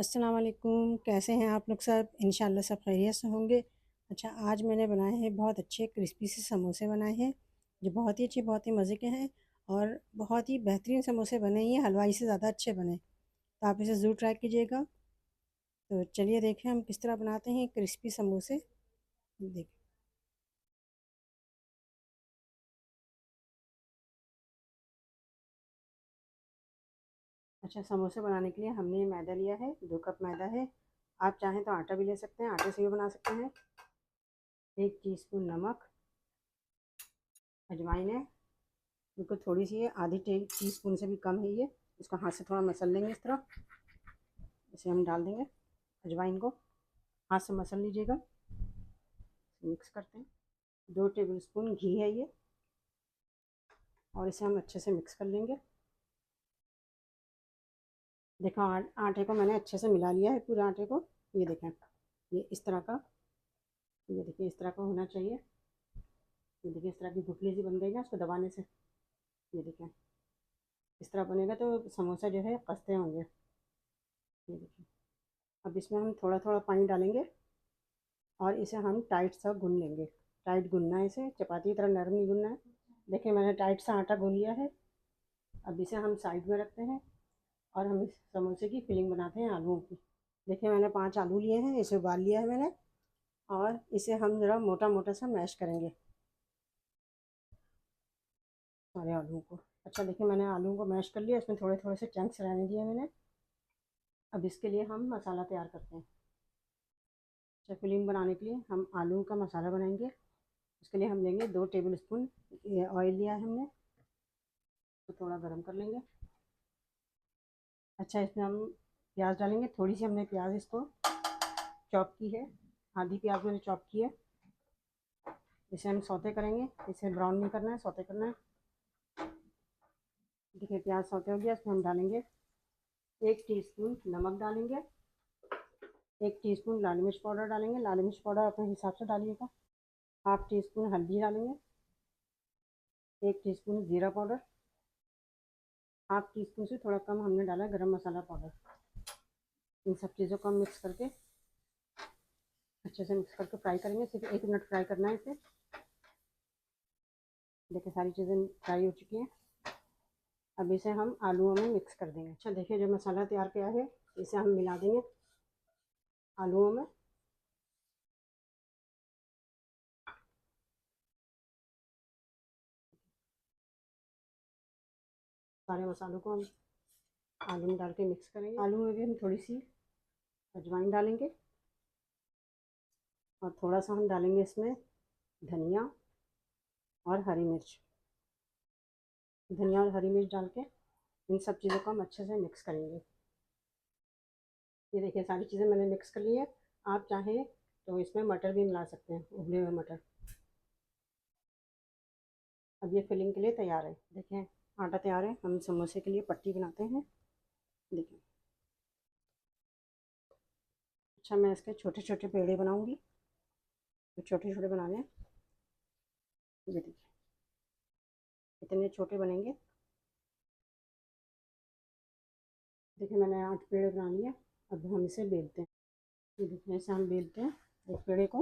अस्सलाम वालेकुम। कैसे हैं आप लोग सब? इंशाल्लाह सब खैरियत से होंगे। अच्छा, आज मैंने बनाए हैं बहुत अच्छे क्रिस्पी से समोसे बनाए हैं जो बहुत ही अच्छे, बहुत ही मज़े के हैं और बहुत ही बेहतरीन समोसे बने। ये हलवाई से ज़्यादा अच्छे बने, तो आप इसे ज़रूर ट्राई कीजिएगा। तो चलिए देखें हम किस तरह बनाते हैं क्रिस्पी समोसे। देखें। अच्छा, समोसे बनाने के लिए हमने मैदा लिया है, 2 कप मैदा है। आप चाहें तो आटा भी ले सकते हैं, आटे से भी बना सकते हैं। 1 टीस्पून नमक, अजवाइन है बिल्कुल थोड़ी सी है, आधी टीस्पून से भी कम है ये। इसको हाथ से थोड़ा मसल लेंगे इस तरह। इसे हम डाल देंगे अजवाइन को, हाथ से मसल लीजिएगा। मिक्स करते हैं। 2 टेबल स्पून घी है ये, और इसे हम अच्छे से मिक्स कर लेंगे। देखो आटे को मैंने अच्छे से मिला लिया है, पूरे आटे को। ये देखें, ये इस तरह का, ये देखिए इस तरह का होना चाहिए। ये देखिए इस तरह की गुठली सी बन गई ना उसको दबाने से। ये देखें इस तरह बनेगा तो समोसा जो है कस्ते होंगे। ये देखिए, अब इसमें हम थोड़ा थोड़ा पानी डालेंगे और इसे हम टाइट सा गूंद लेंगे। टाइट गूंदना है इसे, चपाती की तरह नरम नहीं गूंदना है। देखिए मैंने टाइट सा आटा गूंद लिया है। अब इसे हम साइड में रखते हैं और हम इस समोसे की फिलिंग बनाते हैं आलूओं की। देखिए मैंने 5 आलू लिए हैं, इसे उबाल लिया है मैंने, और इसे हम ज़रा मोटा मोटा सा मैश करेंगे सारे आलूओं को। अच्छा देखिए मैंने आलूओं को मैश कर लिया, इसमें थोड़े थोड़े से चंक्स रहने दिए मैंने। अब इसके लिए हम मसाला तैयार करते हैं। अच्छा, फिलिंग बनाने के लिए हम आलू का मसाला बनाएंगे। उसके लिए हम लेंगे 2 टेबल स्पून ये ऑयल लिया है हमने, तो थोड़ा गर्म कर लेंगे। अच्छा, इसमें हम प्याज डालेंगे, थोड़ी सी हमने प्याज इसको चॉप की है, आधी प्याज मैंने चॉप की है। इसे हम सौते करेंगे, इसे ब्राउन नहीं करना है, सौते करना है। देखिए प्याज सौते हो गया, इसमें हम डालेंगे 1 टीस्पून नमक डालेंगे, 1 टीस्पून लाल मिर्च पाउडर डालेंगे। लाल मिर्च पाउडर अपने हिसाब से डालिएगा। हाफ टी स्पून हल्दी डालेंगे, 1 टीस्पून जीरा पाउडर, हाफ टी स्पून से थोड़ा कम हमने डाला गरम मसाला पाउडर। इन सब चीज़ों को हम मिक्स करके अच्छे से मिक्स करके फ्राई करेंगे। सिर्फ 1 मिनट फ्राई करना है इसे। देखिए सारी चीज़ें फ्राई हो चुकी हैं। अब इसे हम आलूओं में मिक्स कर देंगे। अच्छा देखिए जो मसाला तैयार किया है इसे हम मिला देंगे आलूओं में। सारे मसालों को हम आलू में डाल के मिक्स करेंगे। आलू में भी हम थोड़ी सी अजवाइन डालेंगे और थोड़ा सा हम डालेंगे इसमें धनिया और हरी मिर्च। धनिया और हरी मिर्च डाल के इन सब चीज़ों को हम अच्छे से मिक्स करेंगे। ये देखिए सारी चीज़ें मैंने मिक्स कर ली है। आप चाहें तो इसमें मटर भी मिला सकते हैं, उबले हुए मटर। अब ये फिलिंग के लिए तैयार है। देखें आटा तैयार है, हम समोसे के लिए पट्टी बनाते हैं। देखिए अच्छा, मैं इसके छोटे छोटे पेड़े बनाऊंगी, तो छोटे छोटे बनाने हैं। ये देखिए इतने छोटे बनेंगे। देखिए मैंने 8 पेड़े बना लिए। अब हम इसे बेलते हैं। ये देखिए ऐसे हम बेलते हैं एक पेड़े को।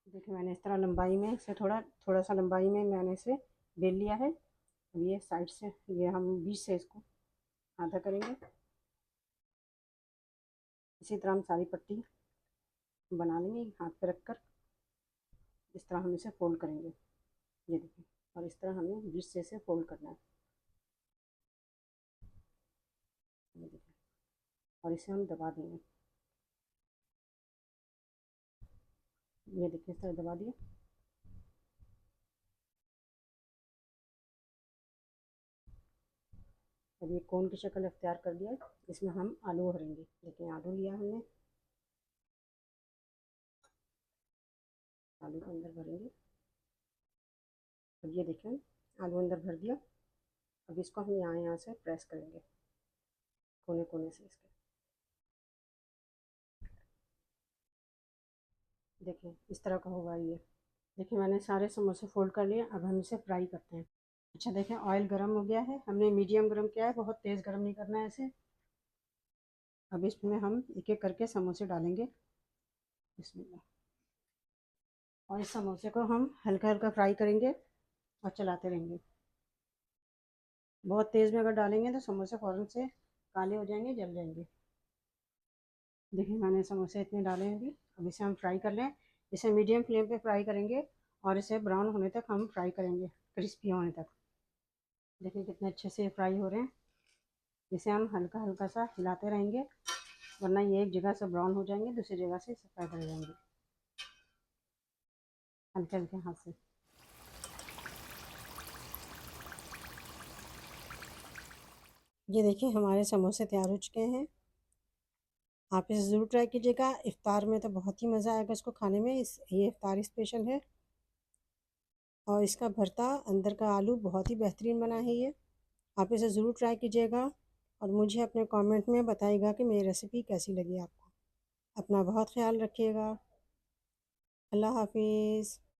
देखिए मैंने इस तरह लंबाई में इसे थोड़ा थोड़ा सा लंबाई में मैंने इसे बेल लिया है। अब ये साइड से ये हम बीच से इसको आधा करेंगे। इसी तरह हम सारी पट्टी बना लेंगे हाथ पे रखकर। इस तरह हम इसे फोल्ड करेंगे। ये देखिए, और इस तरह हमें बीच से इसे फोल्ड करना है। ये देखिए, और इसे हम दबा देंगे। ये देखिए इस तरह दबा दिया। अब ये कोन की शक्ल अख्तियार कर दिया है। इसमें हम आलू भरेंगे। देखिए आलू लिया हमने, आलू को अंदर भरेंगे। अब ये देखें आलू अंदर भर दिया। अब इसको हम यहाँ यहाँ से प्रेस करेंगे, कोने कोने से इसके। देखिए इस तरह का होगा ये। देखिए मैंने सारे समोसे फोल्ड कर लिए, अब हम इसे फ्राई करते हैं। अच्छा देखें ऑयल गर्म हो गया है, हमने मीडियम गर्म किया है, बहुत तेज़ गर्म नहीं करना है इसे। अब इसमें हम एक एक करके समोसे डालेंगे, बिस्मिल्लाह। और इस समोसे को हम हल्का हल्का फ्राई करेंगे और चलाते रहेंगे। बहुत तेज़ में अगर डालेंगे तो समोसे फ़ौरन से काले हो जाएंगे, जल जाएंगे। देखिए मैंने समोसे इतने डाले हैं अभी, अब इसे हम फ्राई कर लें। इसे मीडियम फ्लेम पे फ्राई करेंगे और इसे ब्राउन होने तक हम फ्राई करेंगे, क्रिस्पी होने तक। देखिए कितने अच्छे से फ्राई हो रहे हैं। इसे हम हल्का हल्का सा हिलाते रहेंगे, वरना ये एक जगह से ब्राउन हो जाएंगे, दूसरी जगह से सफ़ेद हो जाएंगे, हल्के हल्के हाथ से। ये देखिए हमारे समोसे तैयार हो चुके हैं। आप इसे ज़रूर ट्राई कीजिएगा, इफ्तार में तो बहुत ही मज़ा आएगा इसको खाने में। ये इफ्तार स्पेशल है। और इसका भरता अंदर का आलू बहुत ही बेहतरीन बना है ये। आप इसे ज़रूर ट्राई कीजिएगा और मुझे अपने कमेंट में बताइएगा कि मेरी रेसिपी कैसी लगी आपको। अपना बहुत ख्याल रखिएगा। अल्लाह हाफिज़।